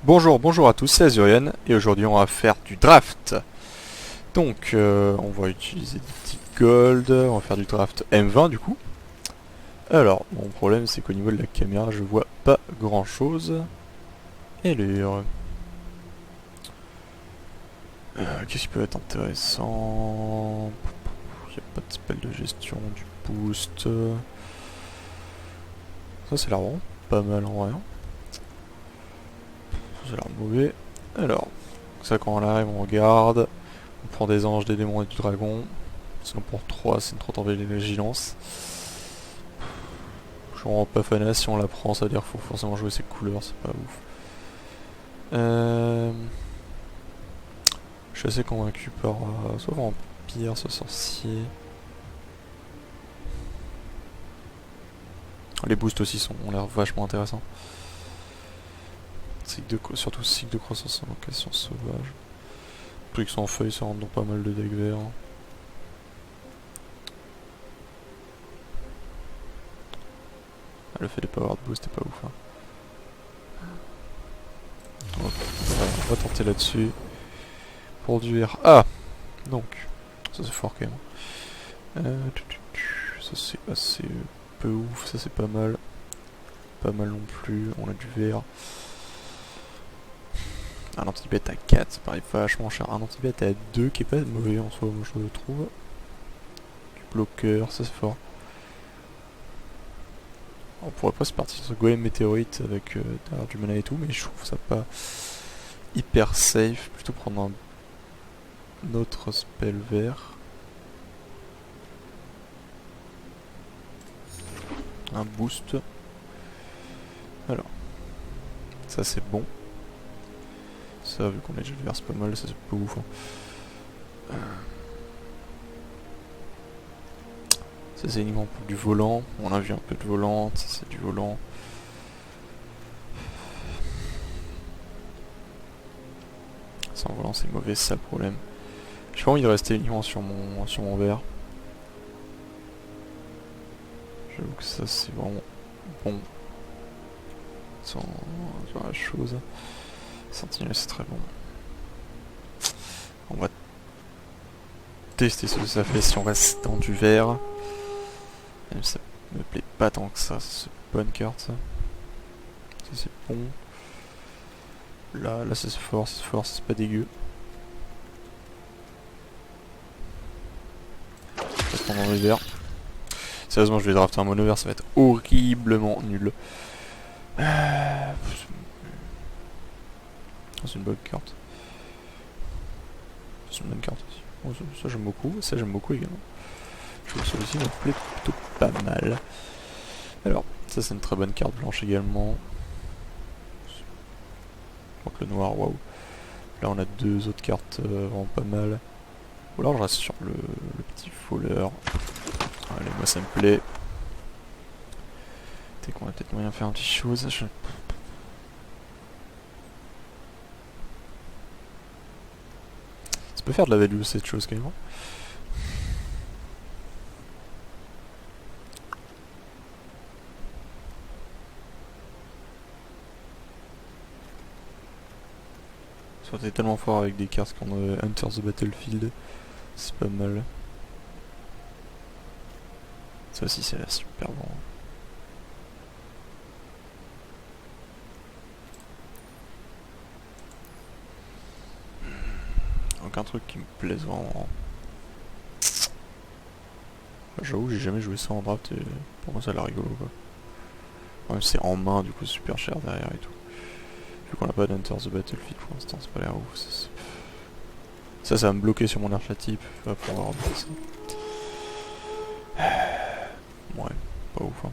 Bonjour à tous, c'est Azurian et aujourd'hui on va faire du draft. Donc on va utiliser des petits gold, on va faire du draft M20 du coup. Alors, mon problème c'est qu'au niveau de la caméra je vois pas grand chose. Et qu'est-ce qui peut être intéressant? Il n'y a pas de spell de gestion, du boost. Ça c'est l'air vraiment pas mal en vrai. Ça a l'air mauvais. Alors, ça quand on arrive on regarde. On prend des anges, des démons et du dragon. Sinon pour 3 c'est une trop enlever les vigilances. Je suis vraiment pas fan si on la prend, ça veut dire qu'il faut forcément jouer ses couleurs, c'est pas ouf. Je suis assez convaincu par soit vampire, soit sorcier. Les boosts aussi ont l'air vachement intéressants. Surtout cycle de croissance en location sauvage. Trucs sans feuilles, ça rentre dans pas mal de decks verts. Le fait de pas avoir de boost est pas ouf. Hein. On va tenter là-dessus. Pour du R. Ah donc, ça c'est fort quand même. Ça c'est assez peu ouf, ça c'est pas mal. Pas mal non plus, on a du VR. Un anti-bet à 4, ça paraît vachement cher. Un anti-bet à 2 qui est pas mauvais en soi, moi je le trouve. Du bloqueur, ça c'est fort. On pourrait pas se partir sur Golem Météorite avec derrière du mana et tout, mais je trouve ça pas hyper safe. Plutôt prendre un autre spell vert. Un boost. Alors, ça c'est bon. Ça, vu qu'on a déjà le vert, c'est pas mal, ça c'est pas ouf. Hein. Ça c'est uniquement pour du volant. On a vu un peu de volant, ça c'est du volant. Sans volant c'est mauvais, c'est ça le problème. J'ai pas envie de rester uniquement sur mon vert. J'avoue que ça c'est vraiment bon. Sans la chose. Sentinelle c'est très bon. On va tester ce que ça fait si on reste dans du vert. Même si ça me plaît pas tant que ça, c'est une bonne carte ça. Ça c'est bon. Là c'est fort, c'est pas dégueu. Je vais prendre un vert. Sérieusement je vais drafter un mono vert, ça va être horriblement nul. C'est une bonne carte. C'est une bonne carte aussi. Oh, ça j'aime beaucoup, ça j'aime beaucoup également. Je trouve que celui-ci me plaît plutôt pas mal. Alors, ça c'est une très bonne carte blanche également. Donc le noir, waouh. Là on a deux autres cartes vraiment pas mal. Ou alors je reste sur le petit voleur. Allez, moi ça me plaît. Peut-être qu'on a peut-être moyen de faire un petit chose. Ça peut faire de la value cette chose quand même. Ça aurait été tellement fort avec des cartes comme Enter the Battlefield. C'est pas mal. Ça aussi c'est super bon. Donc un truc qui me plaise vraiment. J'avoue j'ai jamais joué ça en draft et pour moi ça a l'air rigolo quoi. Ouais, c'est en main du coup super cher derrière et tout. Vu qu'on a pas d'Enter the Battlefield pour l'instant c'est pas l'air ouf. Ça va me bloquer sur mon archetype, va pouvoir remplacer ça. Ouais, pas ouf hein.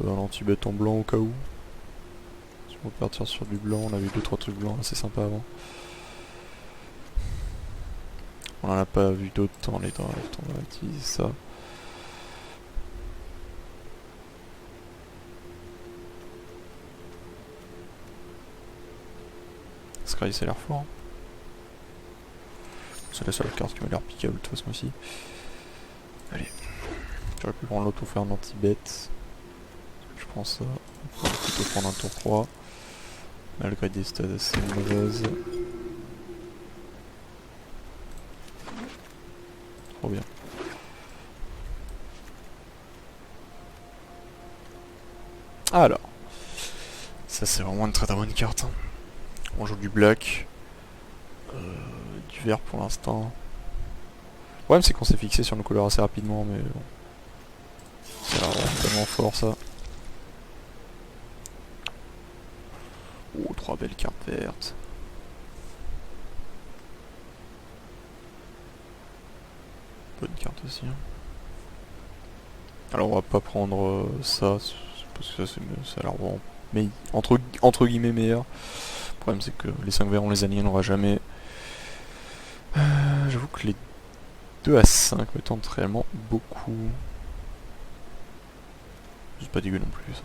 Un anti-bet en blanc au cas où. Si on va partir sur du blanc, on a vu 2-3 trucs blancs assez sympa avant. On en a pas vu d'autres dans les drafts, on va utiliser ça. Scry ça a l'air fort. Hein. C'est la seule carte qui m'a l'air piquable de toute façon aussi. Allez. J'aurais pu prendre l'autre pour faire un anti-bet. Je prends ça. On va plutôt prendre un tour 3. Malgré des stats assez mauvaises. Trop bien. Alors. Ça c'est vraiment une très très bonne carte. On joue du black. Du vert pour l'instant. Le problème c'est qu'on s'est fixé sur nos couleurs assez rapidement, mais bon. Ça a l'air vraiment tellement fort ça. Oh, 3 belles cartes vertes. Bonne carte aussi. Hein. Alors on va pas prendre ça, parce que ça, ça a l'air vraiment entre guillemets meilleur. Le problème c'est que les 5 verts on les aligne, on n'aura jamais. J'avoue que les 2 à 5 me tentent réellement beaucoup. C'est pas dégueu non plus ça.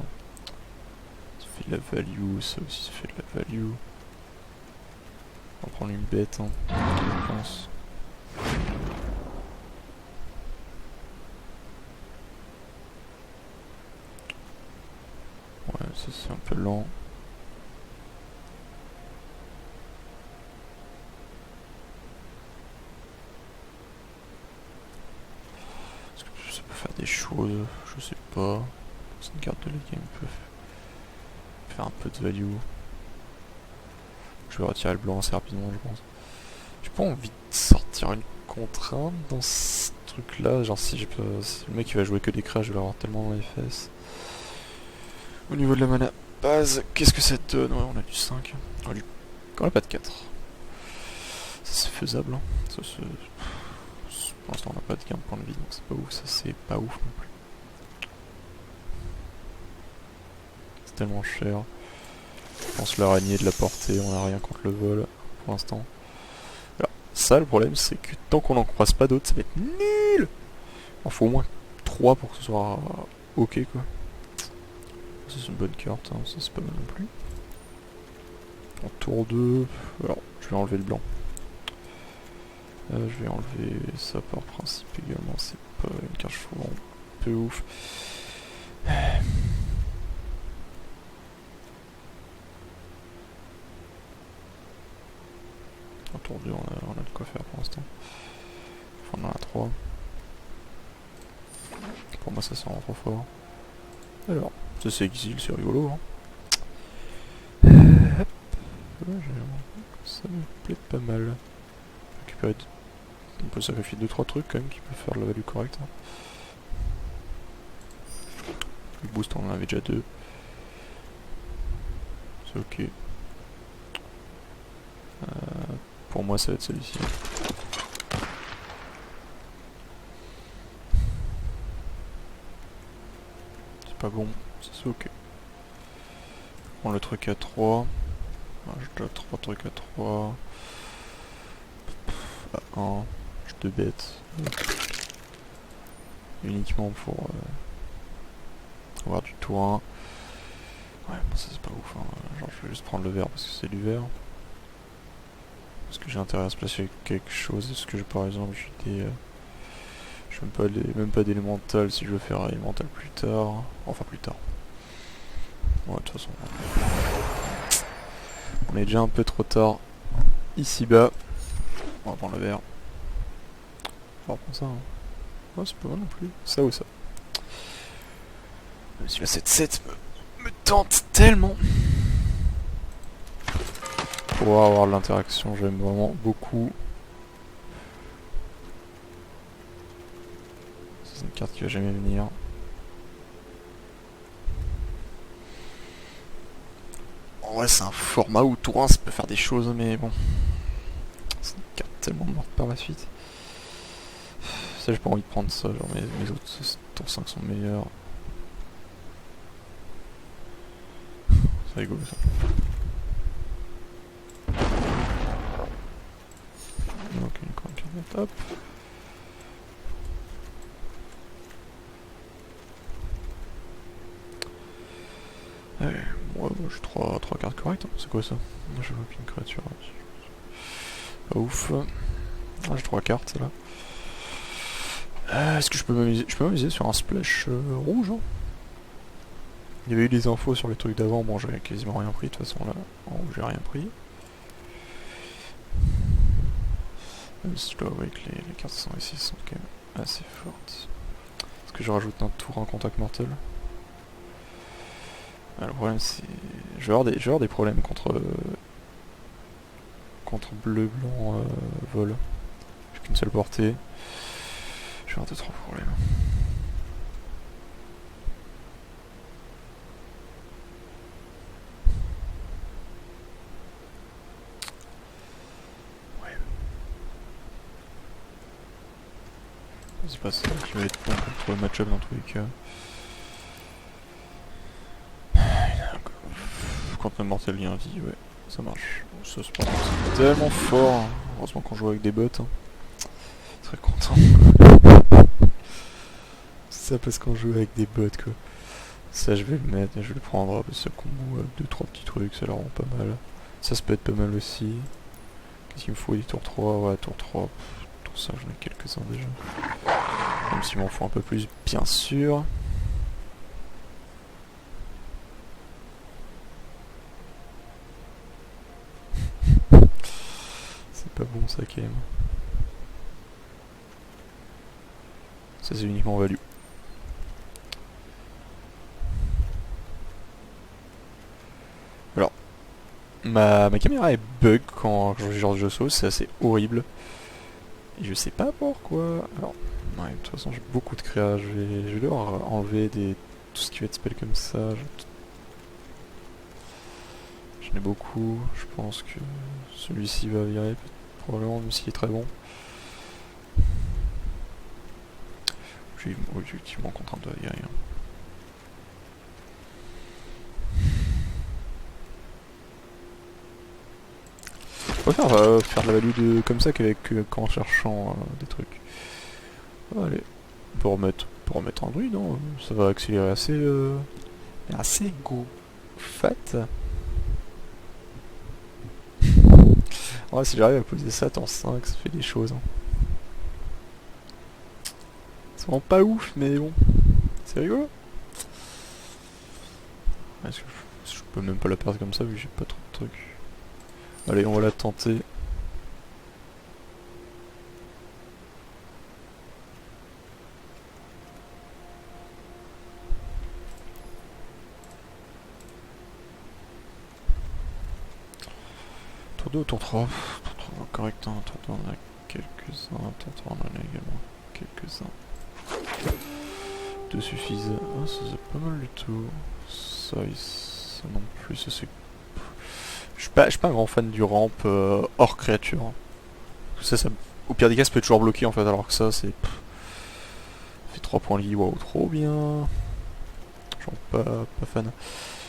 Ça fait de la value, ça aussi ça fait de la value. On va prendre une bête, hein, je pense. Ouais, ça c'est un peu lent. Est-ce que ça peut faire des choses? Je sais pas. C'est une carte de la game peut faire un peu de value. Je vais retirer le blanc assez rapidement, je pense. J'ai pas envie de sortir une contrainte dans ce truc là. Genre, si le mec il va jouer que des crashs, je vais l'avoir tellement dans les fesses. Au niveau de la mana base, qu'est-ce que ça donne? Ouais, on a du 5. On a pas de 4. Ça c'est faisable. Hein. Ça, pour l'instant, on n'a pas de gain de point de vie, donc c'est pas ouf. Ça c'est pas ouf non plus. C'est tellement cher. Je pense l'araignée de la portée, on a rien contre le vol pour l'instant. Alors, ça le problème c'est que tant qu'on n'en croise pas d'autres, ça va être nul. Il faut au moins 3 pour que ce soit ok quoi. Ça c'est une bonne carte, hein. Ça c'est pas mal non plus. En tour 2, alors je vais enlever le blanc. Je vais enlever ça par principe également, c'est pas une carte je trouve un peu ouf. En tour 2 on a de quoi faire pour l'instant. Enfin on en a 3. Pour moi ça sent trop fort. Alors, ça c'est exil, c'est rigolo. Hein. Hop. Ça me plaît pas mal. Récupérer on peut sacrifier 2-3 trucs quand même qui peuvent faire la value correcte. Hein. Le boost on en avait déjà 2. C'est ok. Pour moi ça va être celui-ci. C'est pas bon, c'est ok. On prend le truc à 3. J'ai déjà 3 trucs à 3. À 1. J'ai 2 bêtes. Uniquement pour avoir du tour 1. Ouais, bon, ça c'est pas ouf. Hein. Genre, je vais juste prendre le vert parce que c'est du vert. Est-ce que j'ai intérêt à se placer avec quelque chose? Est-ce que j'ai par exemple j'ai des. Je même pas d'élémental si je veux faire élémental plus tard. Enfin plus tard. Ouais, de toute façon. On est déjà un peu trop tard. Ici bas. On va prendre le vert. On va prendre ça. Hein. Ouais, c'est pas mal non plus. Ça ou ça. Même si la 7-7 me tente tellement. Pour avoir de l'interaction, j'aime vraiment beaucoup. C'est une carte qui va jamais venir. En vrai, c'est un format où tour 1 ça peut faire des choses, mais bon. C'est une carte tellement morte par la suite. Ça, j'ai pas envie de prendre ça, genre mes autres tour 5 sont meilleurs. C'est rigolo ça. Donc une coin qui top. Ouais, moi j'ai 3 cartes correctes, hein. C'est quoi ça? Je vois aucune créature. Pas ouf. Ah, j'ai 3 cartes là. Est-ce que je peux m'amuser? Je peux m'amuser sur un splash rouge, hein. Il y avait eu des infos sur les trucs d'avant, bon j'avais quasiment rien pris de toute façon là. En rouge j'ai rien pris. Même si je dois avouer que les cartes sont ici sont quand même assez fortes. Est-ce que je rajoute un tour en contact mortel? Ah, le problème c'est... Je vais avoir des problèmes contre... contre bleu, blanc, vol. J'ai qu'une seule portée. Je vais avoir 2-3 problèmes. Ouais. C'est pas ça qui va être bon contre le match-up dans tous les cas. Contre le mortel bien dit, ouais, ça marche. Bon, ça c'est pas tellement fort. Hein. Heureusement qu'on joue avec des bots. Hein. Très content. Ça parce qu'on joue avec des bots quoi. Ça je vais le mettre, je vais le prendre parce que ça combo 2-3 petits trucs, ça leur rend pas mal. Ça peut être pas mal aussi. Qu'est-ce qu'il me faut? Des tours 3, ouais tour 3. Tour 5 j'en ai quelques-uns déjà. Même s'il m'en faut un peu plus bien sûr. C'est pas bon ça quand même. Ça c'est uniquement value. Alors, ma caméra est bug quand je joue ce genre de jeu solo, c'est assez horrible. Et je sais pas pourquoi. Alors, ouais, de toute façon j'ai beaucoup de créa, je vais devoir enlever tout ce qui va être spell comme ça. J'en ai beaucoup, je pense que celui-ci va virer, probablement, même s'il est très bon. Je suis objectivement contraint de virer. Hein. Je préfère faire de la value comme ça qu'en cherchant des trucs. Allez, pour remettre un druide, hein, ça va accélérer assez go fat. Ouais, si j'arrive à poser ça en 5, ça fait des choses. Hein. C'est vraiment pas ouf, mais bon, c'est rigolo. Est-ce que je peux même pas la perdre comme ça vu que j'ai pas trop de trucs. Allez, on va la tenter. Tour 2 ou tour 3? Tour 3 correct, hein. Tour 2 on en a quelques-uns, tour 3 on en a également quelques-uns. 2 suffisent. Ah, ça c'est pas mal du tout. Ça non plus, ça c'est... Je suis pas un grand fan du ramp hors créature. Hein. Ça, au pire des cas, ça peut être toujours bloqué en fait, alors que ça c'est... Ça fait 3 points de vie, waouh, trop bien. Genre pas fan.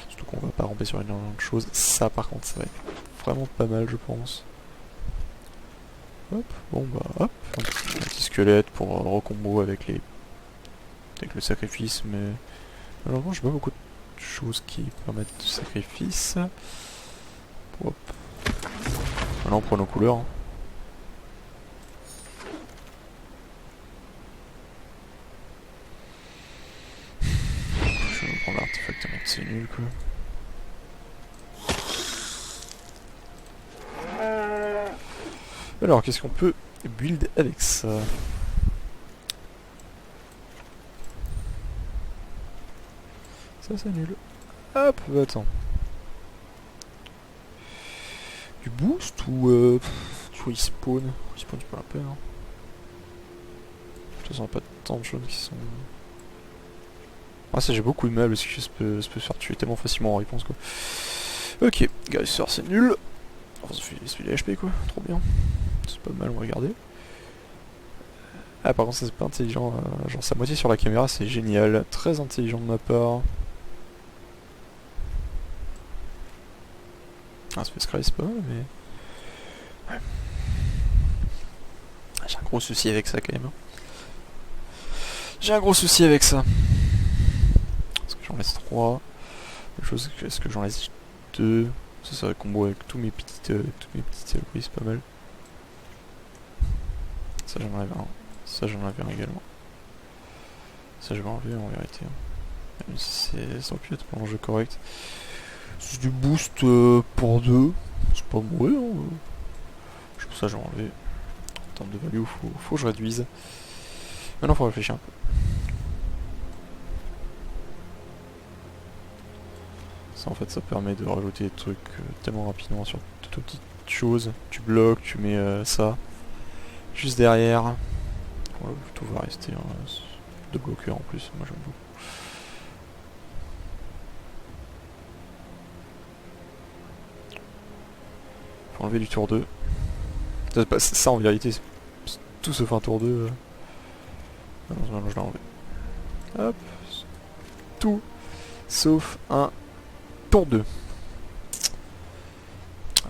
Surtout qu'on va pas ramper sur énormément de choses. Ça par contre, ça va être vraiment pas mal, je pense. Hop, bon bah hop, un petit squelette pour recombo avec le sacrifice, mais malheureusement j'ai pas beaucoup de choses qui permettent de sacrifice. Hop. Maintenant on prend nos couleurs. Hein. Je vais prendre l'artefact, c'est nul quoi. Alors, qu'est-ce qu'on peut build avec ça? Ça, c'est nul. Hop, bah, attends. Du boost ou tu respawn? Respawn, tu peux la peine. Hein. De toute façon, on a pas tant de choses qui sont... Ah, ça, j'ai beaucoup de mal parce que ça peut se faire tuer tellement facilement en réponse, quoi. Ok, Garisseur, c'est nul. Oh, ça fait des HP, quoi. Trop bien. C'est pas mal, on va regarder. Ah par contre ça c'est pas intelligent, genre sa moitié sur la caméra c'est génial, très intelligent de ma part. Ah Space Cry c'est pas mal mais... Ouais. J'ai un gros souci avec ça quand même. J'ai un gros souci avec ça. Est-ce que j'en laisse 3? Est-ce que j'en laisse 2? Ça va combo avec tous mes petites... oui c'est pas mal. Ça j'en avais un. Ça j'en avais un également. Ça je vais enlever en vérité. Même si ça aurait pu être pas un jeu correct. C'est du boost pour 2. C'est pas mauvais. Hein. Je pense que ça je vais enlever. En termes de value, faut que je réduise. Maintenant faut réfléchir un peu. Ça en fait ça permet de rajouter des trucs tellement rapidement sur toutes petites choses. Tu bloques, tu mets ça juste derrière. Voilà, tout va rester de bloqueur en plus, moi j'aime beaucoup. Faut enlever du tour 2. Ça en vérité, tout sauf un tour 2. Non, je l'ai enlevé. Hop. Tout sauf un tour 2.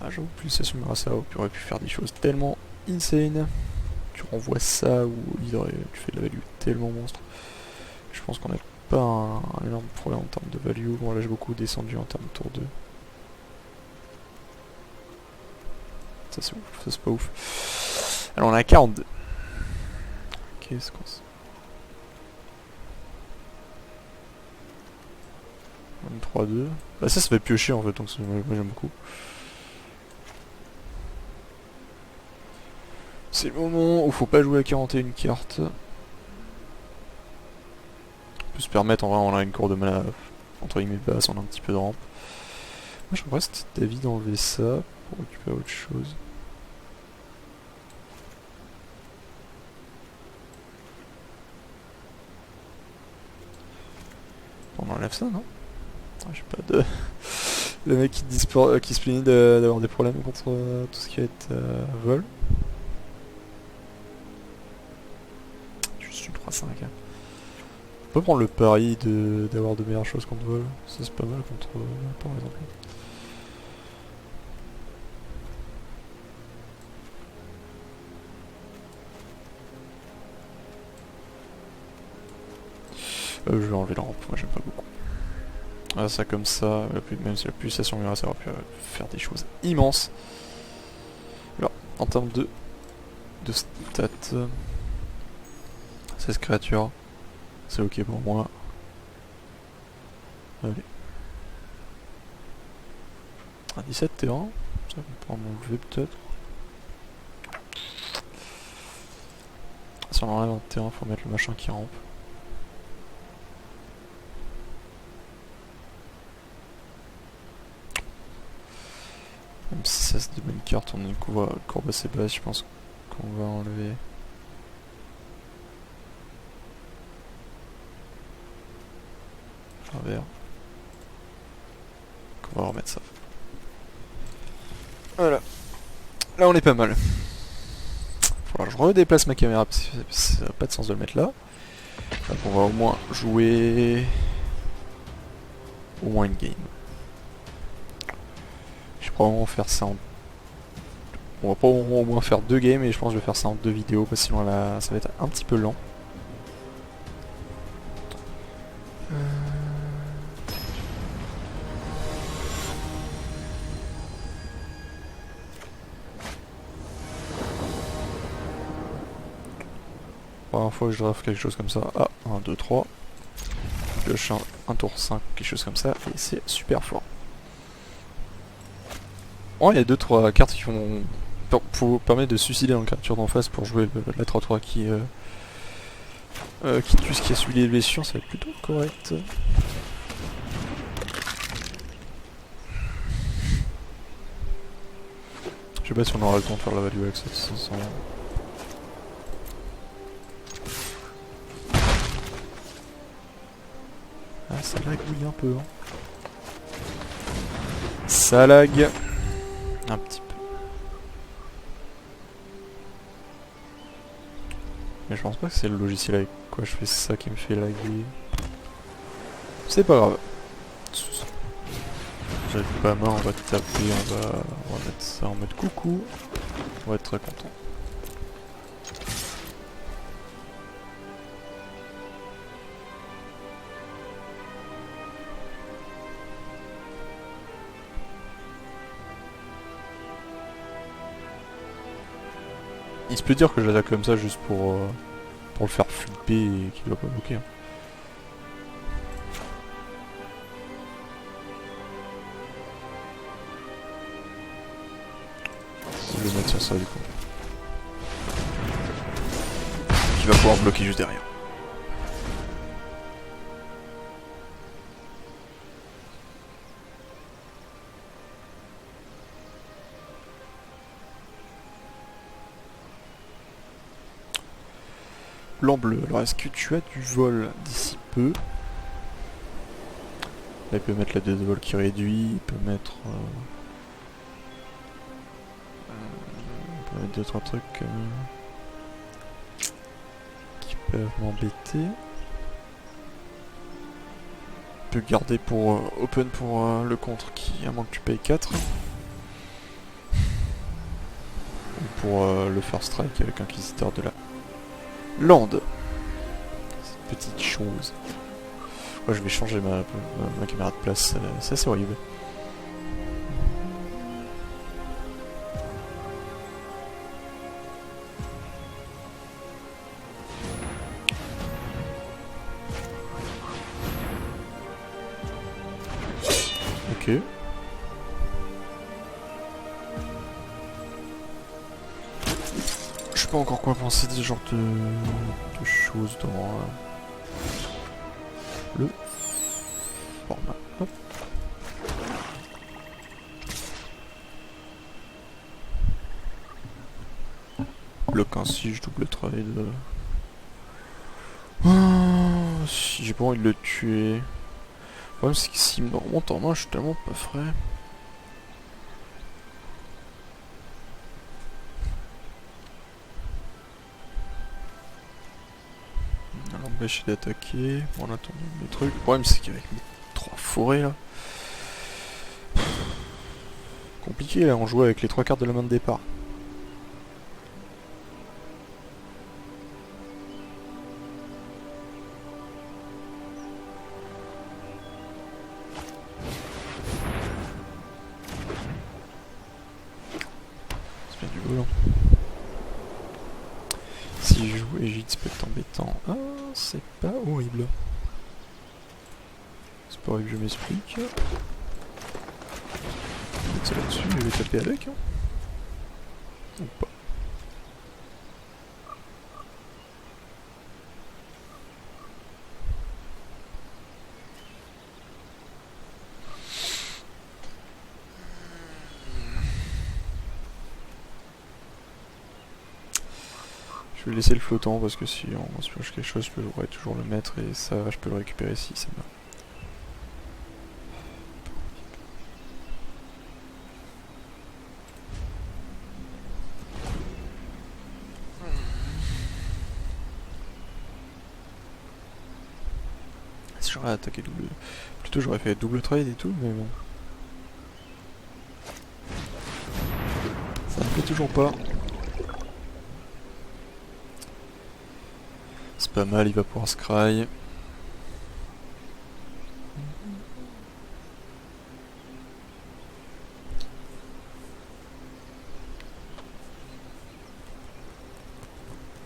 Ah, j'avoue, plus ça s'assumera ça, tu aurais pu faire des choses tellement insane. Tu renvoies ça ou tu fais de la value tellement monstre. Je pense qu'on n'a pas un énorme problème en termes de value. Bon, là j'ai beaucoup descendu en termes de tour 2. Ça c'est ouf, ça c'est pas ouf. Alors on a 42. Qu'est-ce qu'on sait 23-2. Bah ça fait piocher en fait, donc moi j'aime beaucoup. C'est le moment où faut pas jouer à 41 cartes. On peut se permettre, en vrai on a une cour de mana entre guillemets basse, on a un petit peu de rampe. Moi je reste d'avis d'enlever ça pour récupérer autre chose. On enlève ça, non? J'ai pas de... Le mec qui se plaignait d'avoir des problèmes contre tout ce qui va être vol. Juste une 3-5. Hein. On peut prendre le pari d'avoir de meilleures choses contre vol. Ça c'est pas mal contre par exemple. Je vais enlever la rampe, moi j'aime pas beaucoup. Ah, ça comme ça, même si la pulsation mira, ça va faire des choses immenses. Alors, en termes de stats, 16 créatures, c'est ok pour moi. Allez. Un 17 terrain, ça on pourra m'enlever peut-être. Si on enlève un terrain, faut mettre le machin qui rampe. Même si ça c'est des bonnes cartes, on a une courbe assez basse, je pense qu'on va enlever. Un vert. On va remettre ça. Voilà. Là on est pas mal. Faudra que je redéplace ma caméra parce que ça n'a pas de sens de le mettre là. Donc on va au moins jouer au moins une game. Je vais probablement faire ça en... On va probablement au moins faire 2 games et je pense que je vais faire ça en 2 vidéos parce que sinon là, ça va être un petit peu lent. Première fois que je draft quelque chose comme ça. Ah, 1, 2, 3. Pioche un tour 5, quelque chose comme ça. Et c'est super fort. Oh, il y a 2-3 cartes qui vont permettre de suicider une créature d'en face pour jouer la 3-3 qui tue ce qui a suivi les blessures. Ça va être plutôt correct. Je sais pas si on aura le temps de faire la value avec ça. Ah, ça lag un peu. Hein. Ça lag un petit peu. Mais je pense pas que c'est le logiciel avec quoi je fais ça qui me fait laguer. C'est pas grave. J'avais pas main, on va taper, on va mettre ça en mode coucou. On va être très content. Il se peut dire que je l'attaque comme ça juste pour le faire flipper et qu'il doit pas bloquer. Hein. ça du coup. Qui va pouvoir bloquer juste derrière. Blanc bleu. Alors est-ce que tu as du vol d'ici peu? Là il peut mettre la dé de vol qui réduit, il peut mettre d'autres trucs qui peuvent m'embêter. Il peut garder pour open pour le contre qui, à moins que tu payes 4. Ou pour le first strike avec Inquisiteur de la Land. Cette petite chose. Moi je vais changer ma caméra de place, c'est assez horrible. Ok. Je sais pas encore quoi penser de ce genre de choses dans le format. Hop. Bloc ainsi, je double trade. Si j'ai pas envie de le tuer. Le problème c'est que s'il me remonte en main, je suis tellement pas frais. L'empêcher d'attaquer. Bon, on attend les trucs. Le problème c'est qu'avec les 3 forêts là. Compliqué là, on joue avec les 3 cartes de la main de départ. C'est bien du volant. Si je joue Égide, ça peut être embêtant. Ah, c'est pas horrible. C'est pas horrible, je m'explique. Mettre ça là-dessus, je vais taper avec. Hein. Ou pas. Je vais laisser le flottant parce que si on se pioche quelque chose, je pourrais toujours le mettre et ça, je peux le récupérer si ça me va. Si j'aurais attaqué double... Plutôt j'aurais fait double trade et tout, mais bon. Ça me plaît toujours pas. C'est pas mal, il va pouvoir scry.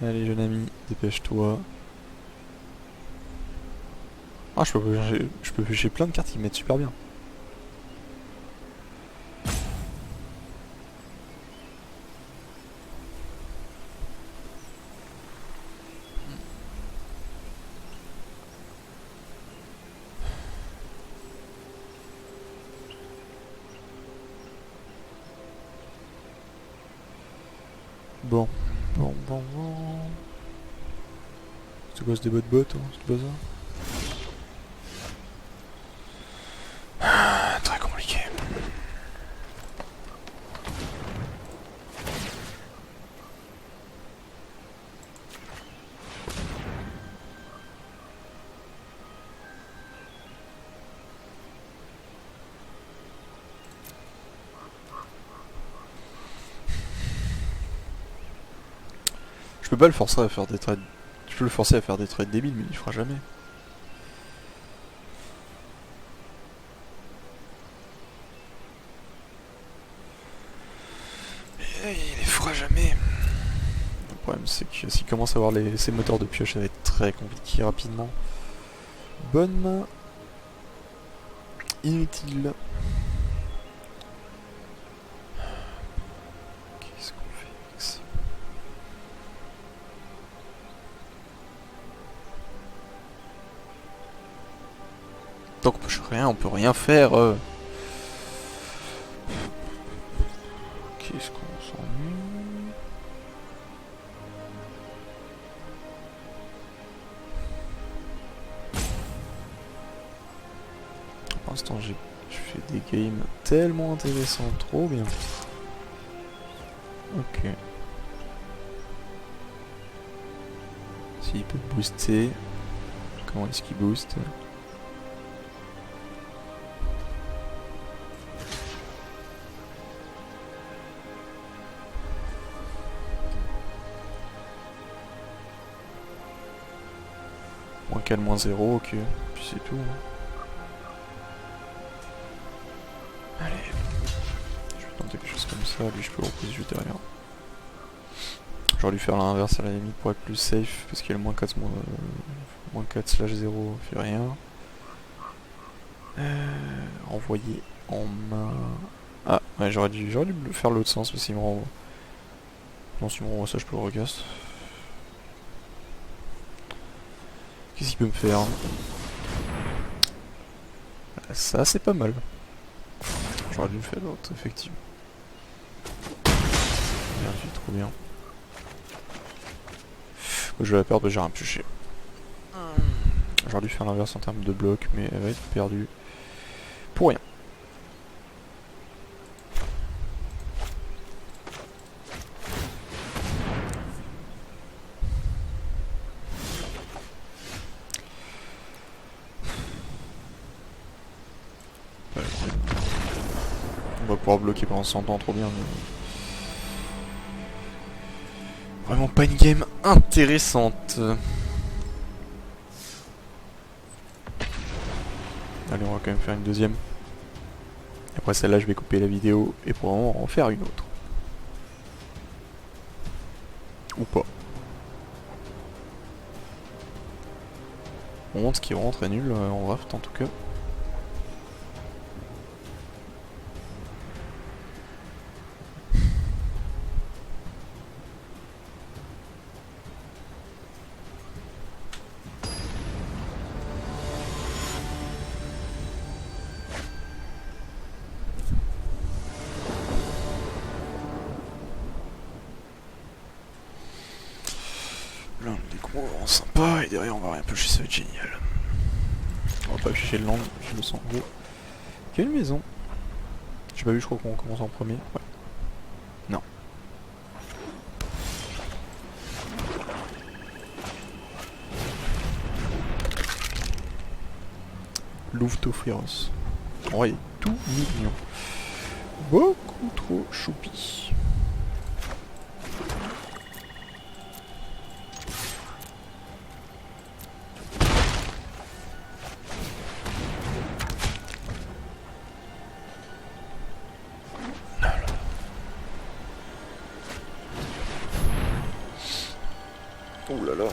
Allez jeune ami, dépêche-toi. Ah, je peux pêcher plein de cartes qui mettent super bien. Bon. C'est quoi, c'est des bots, hein? C'est pas ça? Très compliqué. Je peux pas le forcer à faire des trades. Je peux le forcer à faire des trades débiles, mais il fera jamais. Et il les fera jamais. Le problème c'est que s'il commence à avoir ces moteurs de pioche, ça va être très compliqué rapidement. Bonne main. Inutile. Qu'est-ce qu'on fait? Rien, on peut rien faire. Qu'est-ce qu'on s'ennuie? Pour l'instant, je fais des games tellement intéressants, trop bien. Ok. S'il peut booster, comment est-ce qu'il booste? Moins 4, moins 0, ok. Puis c'est tout. Allez. Je vais tenter quelque chose comme ça, lui je peux le reposer juste derrière. J'aurais dû faire l'inverse à la limite pour être plus safe, parce qu'il y a le moins 4, moins 4 slash 0, fait rien. Envoyer en main... Ah, ouais, j'aurais dû le faire l'autre sens, mais s'il me renvoie... Non, s'il me renvoie ça, je peux le recaste. Qu'est-ce qu'il peut me faire? Ça, c'est pas mal. J'aurais dû le faire l'autre, effectivement. Merde, trop bien. Je vais la perdre, j'ai rien pioché. J'aurais dû faire l'inverse en termes de bloc, mais elle va être perdue. Pour rien. Ouais. On va pouvoir bloquer pendant 100 ans, trop bien. Mais... Vraiment pas une game intéressante. Allez, on va quand même faire une deuxième. Après celle-là, je vais couper la vidéo et probablement en faire une autre. Ou pas. On montre ce qui rentre est nul en raft en tout cas. Là, on a des gros vraiment sympas et derrière on va rien piocher, ça va être génial. On va pas piocher le land, je me sens gros. Quelle maison? J'ai pas vu, je crois qu'on commence en premier. Ouais. Non. Louveteau féroce. En vrai, il est tout mignon. Beaucoup trop choupi. Ouh là là. Là,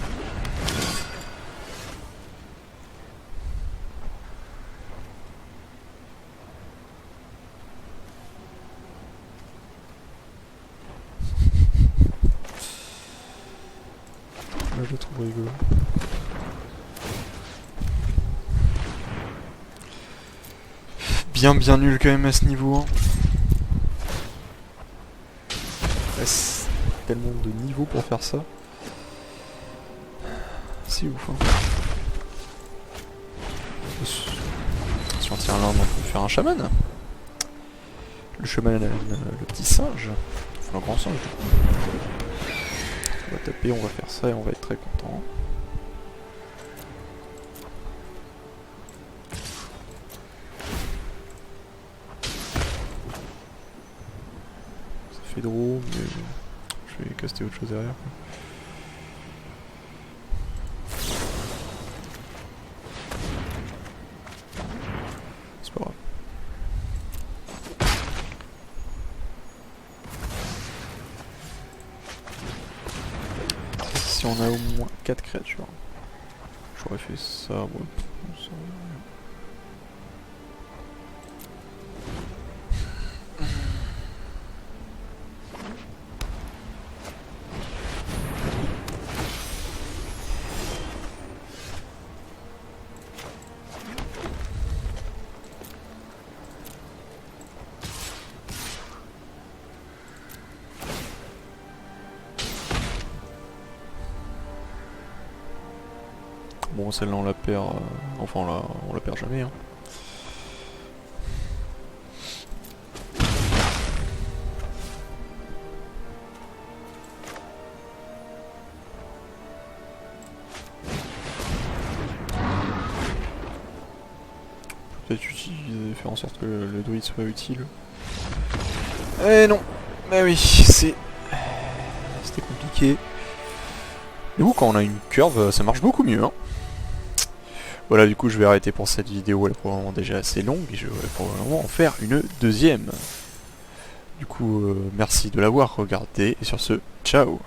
je le trouve rigolo. Bien nul quand même à ce niveau. Hein. C'est tellement de niveau pour faire ça. C'est ouf. Hein. Si on tient l'un, on peut faire un chaman. Le chaman, le petit singe. Enfin, le grand singe du coup. On va taper, on va faire ça et on va être très content. Ça fait drôle, mais je vais caster autre chose derrière. C'est pas grave. Si on a au moins 4 créatures. J'aurais fait ça, ouais. Ça... Bon, celle-là on la perd, enfin on la perd jamais. Hein. Peut-être faire en sorte que le druide soit utile. Eh non. Mais oui, c'était compliqué. Du coup, quand on a une curve, ça marche beaucoup mieux. Hein. Voilà, du coup, je vais arrêter pour cette vidéo. Elle est probablement déjà assez longue et je vais probablement en faire une deuxième. Du coup, merci de l'avoir regardé et sur ce, ciao.